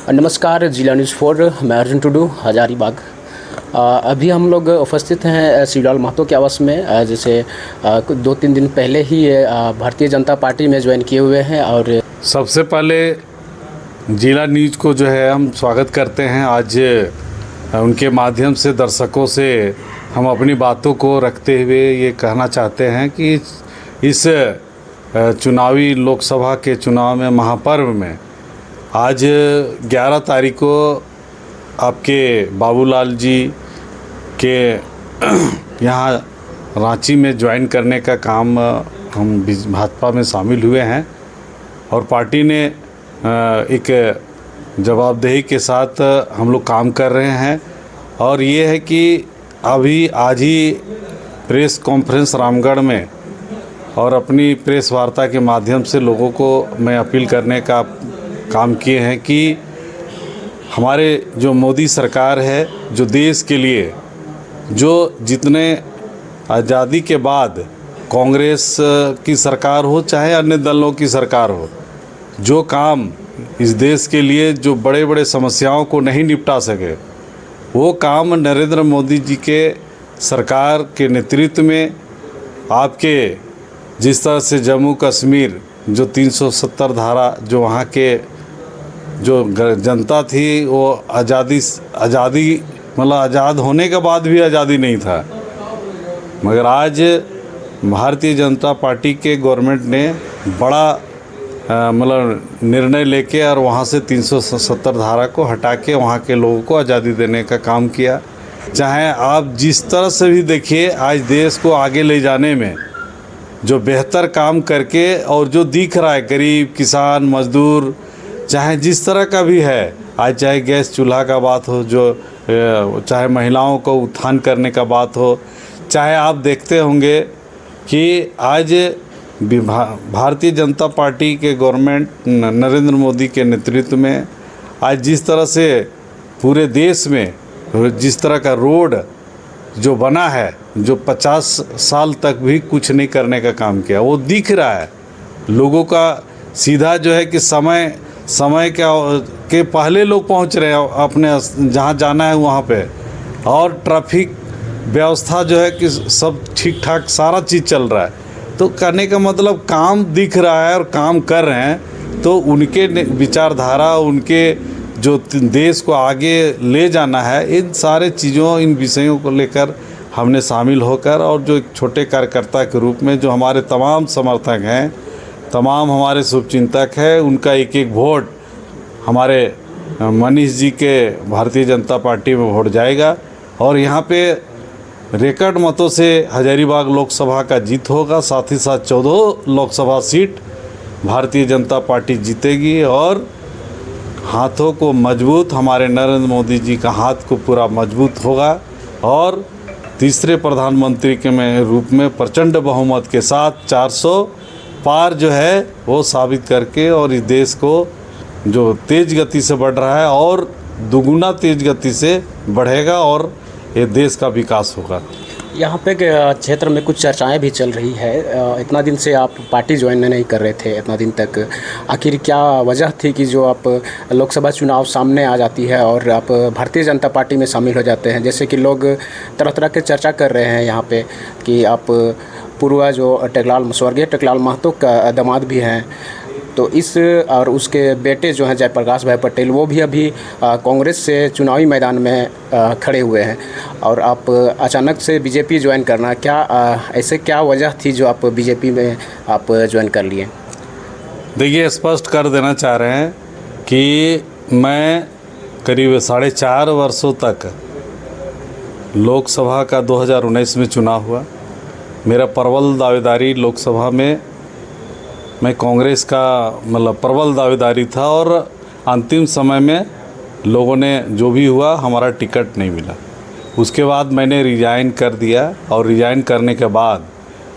नमस्कार, जिला न्यूज़ 4, मैं अर्जुन टुडू, हजारीबाग। अभी हम लोग उपस्थित हैं शिवलाल महतो के आवास में, जैसे 2-3 दिन पहले ही भारतीय जनता पार्टी में ज्वाइन किए हुए हैं। और सबसे पहले जिला न्यूज़ को जो है हम स्वागत करते हैं। आज उनके माध्यम से दर्शकों से हम अपनी बातों को रखते हुए ये कहना चाहते हैं कि इस चुनावी लोकसभा के चुनाव में, महापर्व में, आज 11 तारीख को आपके बाबूलाल जी के यहाँ रांची में ज्वाइन करने का काम हम भाजपा में शामिल हुए हैं और पार्टी ने एक जवाबदेही के साथ हम लोग काम कर रहे हैं। और ये है कि अभी आज ही प्रेस कॉन्फ्रेंस रामगढ़ में और अपनी प्रेस वार्ता के माध्यम से लोगों को मैं अपील करने का काम किए हैं कि हमारे जो मोदी सरकार है, जो देश के लिए जो जितने आज़ादी के बाद कांग्रेस की सरकार हो चाहे अन्य दलों की सरकार हो, जो काम इस देश के लिए जो बड़े बड़े समस्याओं को नहीं निपटा सके, वो काम नरेंद्र मोदी जी के सरकार के नेतृत्व में आपके जिस तरह से जम्मू कश्मीर जो 370 धारा, जो वहाँ के जो जनता थी वो आज़ादी मतलब आज़ाद होने के बाद भी आज़ादी नहीं था, मगर आज भारतीय जनता पार्टी के गवर्नमेंट ने बड़ा मतलब निर्णय लेके और वहाँ से 370 धारा को हटा के वहाँ के लोगों को आज़ादी देने का काम किया। चाहे आप जिस तरह से भी देखिए, आज देश को आगे ले जाने में जो बेहतर काम करके और जो दिख रहा है गरीब, किसान, मजदूर, चाहे जिस तरह का भी है, आज चाहे गैस चूल्हा का बात हो, जो चाहे महिलाओं को उत्थान करने का बात हो, चाहे आप देखते होंगे कि आज भारतीय जनता पार्टी के गवर्नमेंट नरेंद्र मोदी के नेतृत्व में आज जिस तरह से पूरे देश में जिस तरह का रोड जो बना है, जो 50 साल तक भी कुछ नहीं करने का काम किया, वो दिख रहा है लोगों का। सीधा जो है कि समय के पहले लोग पहुंच रहे हैं अपने जहां जाना है वहां पे, और ट्रैफिक व्यवस्था जो है कि सब ठीक ठाक सारा चीज़ चल रहा है। तो कहने का मतलब काम दिख रहा है और काम कर रहे हैं, तो उनके विचारधारा, उनके जो देश को आगे ले जाना है, इन सारे चीज़ों, इन विषयों को लेकर हमने शामिल होकर, और जो एक छोटे कार्यकर्ता के रूप में जो हमारे तमाम समर्थक हैं, तमाम हमारे शुभचिंतक हैं, उनका एक एक वोट हमारे मनीष जी के भारतीय जनता पार्टी में वोट जाएगा और यहाँ पे रिकॉर्ड मतों से हजारीबाग लोकसभा का जीत होगा। साथ ही साथ 14 लोकसभा सीट भारतीय जनता पार्टी जीतेगी और हाथों को मजबूत, हमारे नरेंद्र मोदी जी का हाथ को पूरा मजबूत होगा और तीसरे प्रधानमंत्री के रूप में प्रचंड बहुमत के साथ 400 पार जो है वो साबित करके, और इस देश को जो तेज़ गति से बढ़ रहा है और दुगुना तेज़ गति से बढ़ेगा और ये देश का विकास होगा। यहाँ पे क्षेत्र में कुछ चर्चाएं भी चल रही है। इतना दिन से आप पार्टी ज्वाइन नहीं कर रहे थे, इतना दिन तक आखिर क्या वजह थी कि जो आप लोकसभा चुनाव सामने आ जाती है और आप भारतीय जनता पार्टी में शामिल हो जाते हैं? जैसे कि लोग तरह तरह के चर्चा कर रहे हैं यहाँ पे कि आप पूर्व जो स्वर्गीय टेकलाल महतो का दामाद भी हैं, तो इस और उसके बेटे जो हैं जयप्रकाश भाई पटेल, वो भी अभी कांग्रेस से चुनावी मैदान में खड़े हुए हैं, और आप अचानक से बीजेपी ज्वाइन करना, क्या ऐसे क्या वजह थी जो आप बीजेपी में आप ज्वाइन कर लिए? देखिए, स्पष्ट कर देना चाह रहे हैं कि मैं करीब 4.5 वर्षों तक लोकसभा का 2019 में चुनाव हुआ। मेरा प्रबल दावेदारी लोकसभा में, मैं कांग्रेस का मतलब प्रबल दावेदारी था, और अंतिम समय में लोगों ने जो भी हुआ, हमारा टिकट नहीं मिला। उसके बाद मैंने रिज़ाइन कर दिया और रिज़ाइन करने के बाद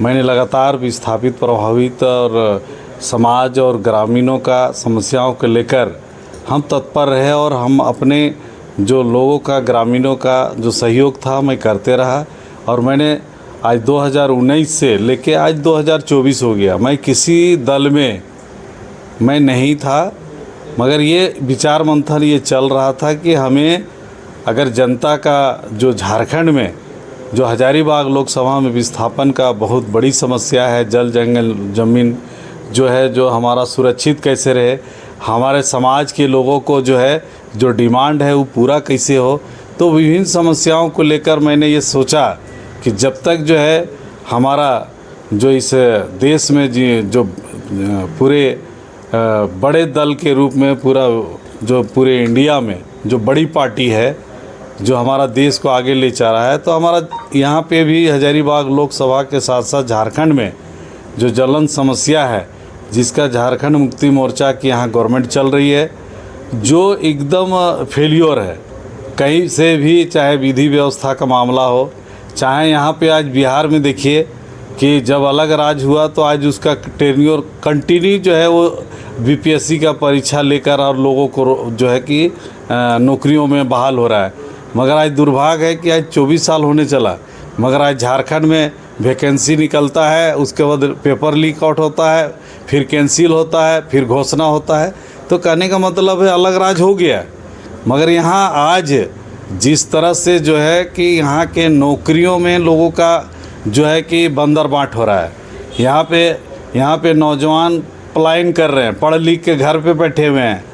मैंने लगातार विस्थापित, प्रभावित और समाज और ग्रामीणों का समस्याओं को लेकर हम तत्पर रहे और हम अपने जो लोगों का, ग्रामीणों का जो सहयोग था मैं करते रहा। और मैंने आज 2019 से लेके आज 2024 हो गया, मैं किसी दल में मैं नहीं था, मगर ये विचार मंथन ये चल रहा था कि हमें अगर जनता का जो झारखंड में जो हजारीबाग लोकसभा में विस्थापन का बहुत बड़ी समस्या है, जल जंगल ज़मीन जो है जो हमारा सुरक्षित कैसे रहे, हमारे समाज के लोगों को जो है जो डिमांड है वो पूरा कैसे हो, तो विभिन्न समस्याओं को लेकर मैंने ये सोचा कि जब तक जो है हमारा जो इस देश में जो पूरे बड़े दल के रूप में पूरे इंडिया में जो बड़ी पार्टी है जो हमारा देश को आगे ले जा रहा है, तो हमारा यहाँ पे भी हजारीबाग लोकसभा के साथ साथ झारखंड में जो ज्वलंत समस्या है, जिसका झारखंड मुक्ति मोर्चा की यहाँ गवर्नमेंट चल रही है, जो एकदम फेल्योर है कहीं से भी, चाहे विधि व्यवस्था का मामला हो, चाहे यहाँ पे आज बिहार में देखिए कि जब अलग राज हुआ तो आज उसका टेन्योर कंटिन्यू जो है वो बीपीएससी का परीक्षा लेकर और लोगों को जो है कि नौकरियों में बहाल हो रहा है। मगर आज दुर्भाग्य है कि आज 24 साल होने चला, मगर आज झारखंड में वैकेंसी निकलता है, उसके बाद पेपर लीक आउट होता है, फिर कैंसिल होता है, फिर घोषणा होता है। तो कहने का मतलब है अलग राज हो गया। मगर यहाँ आज जिस तरह से जो है कि यहाँ के नौकरियों में लोगों का जो है कि बंदर बाट हो रहा है, यहाँ पे नौजवान पलायन कर रहे हैं, पढ़ लिख के घर पे बैठे हुए हैं।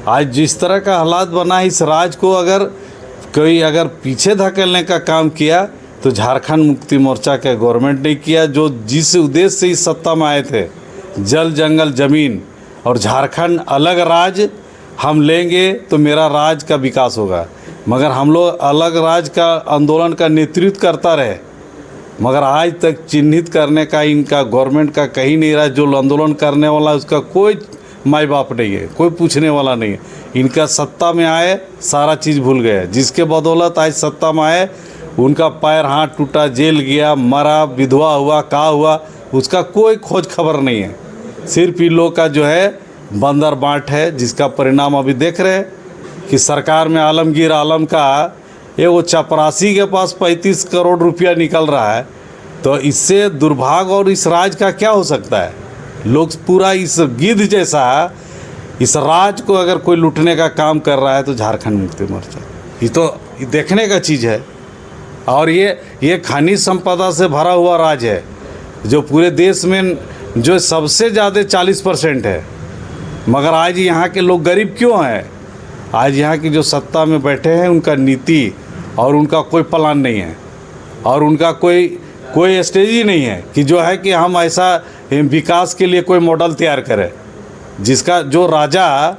आज जिस तरह का हालात बना, इस राज को अगर पीछे धकेलने का काम किया तो झारखंड मुक्ति मोर्चा के गवर्नमेंट ने किया, जो जिस उद्देश्य से इस सत्ता में आए थे, जल जंगल ज़मीन और झारखंड अलग राज हम लेंगे तो मेरा राज का विकास होगा। मगर हम लोग अलग राज का आंदोलन का नेतृत्व करता रहे, मगर आज तक चिन्हित करने का इनका गवर्नमेंट का कहीं नहीं रहा। जो आंदोलन करने वाला उसका कोई माई बाप नहीं है, कोई पूछने वाला नहीं है। इनका सत्ता में आए सारा चीज़ भूल गए, जिसके बदौलत आज सत्ता में आए उनका पैर हाथ टूटा, जेल गया, मरा, विधवा हुआ, का हुआ, उसका कोई खोज खबर नहीं है। सिर्फ इन लोग का जो है बंदर बाट है, जिसका परिणाम अभी देख रहे हैं कि सरकार में आलमगीर आलम का वो चपरासी के पास 35 करोड़ रुपया निकल रहा है। तो इससे दुर्भाग्य और इस राज का क्या हो सकता है? लोग पूरा इस गिद्ध जैसा इस राज को अगर कोई लूटने का काम कर रहा है तो झारखंड मुक्ति मोर्चा ये तो देखने का चीज़ है। और ये खनिज संपदा से भरा हुआ राज है, जो पूरे देश में जो सबसे ज़्यादा 40% है। मगर आज यहाँ के लोग गरीब क्यों हैं? आज यहाँ की जो सत्ता में बैठे हैं उनका नीति और उनका कोई प्लान नहीं है, और उनका कोई स्ट्रेटजी नहीं है कि जो है कि हम ऐसा विकास के लिए कोई मॉडल तैयार करें, जिसका जो राजा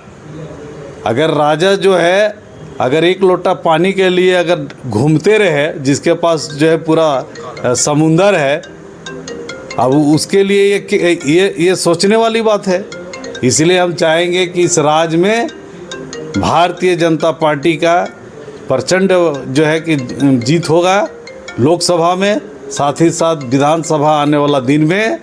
जो है अगर एक लोटा पानी के लिए अगर घूमते रहे, जिसके पास जो है पूरा समुंदर है, अब उसके लिए ये सोचने वाली बात है। इसलिए हम चाहेंगे कि इस राज्य में भारतीय जनता पार्टी का प्रचंड जो है कि जीत होगा लोकसभा में, साथ ही साथ विधानसभा आने वाला दिन में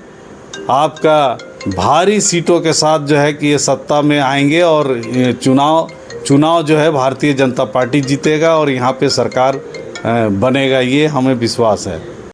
आपका भारी सीटों के साथ जो है कि ये सत्ता में आएंगे और चुनाव जो है भारतीय जनता पार्टी जीतेगा और यहाँ पे सरकार बनेगा, ये हमें विश्वास है।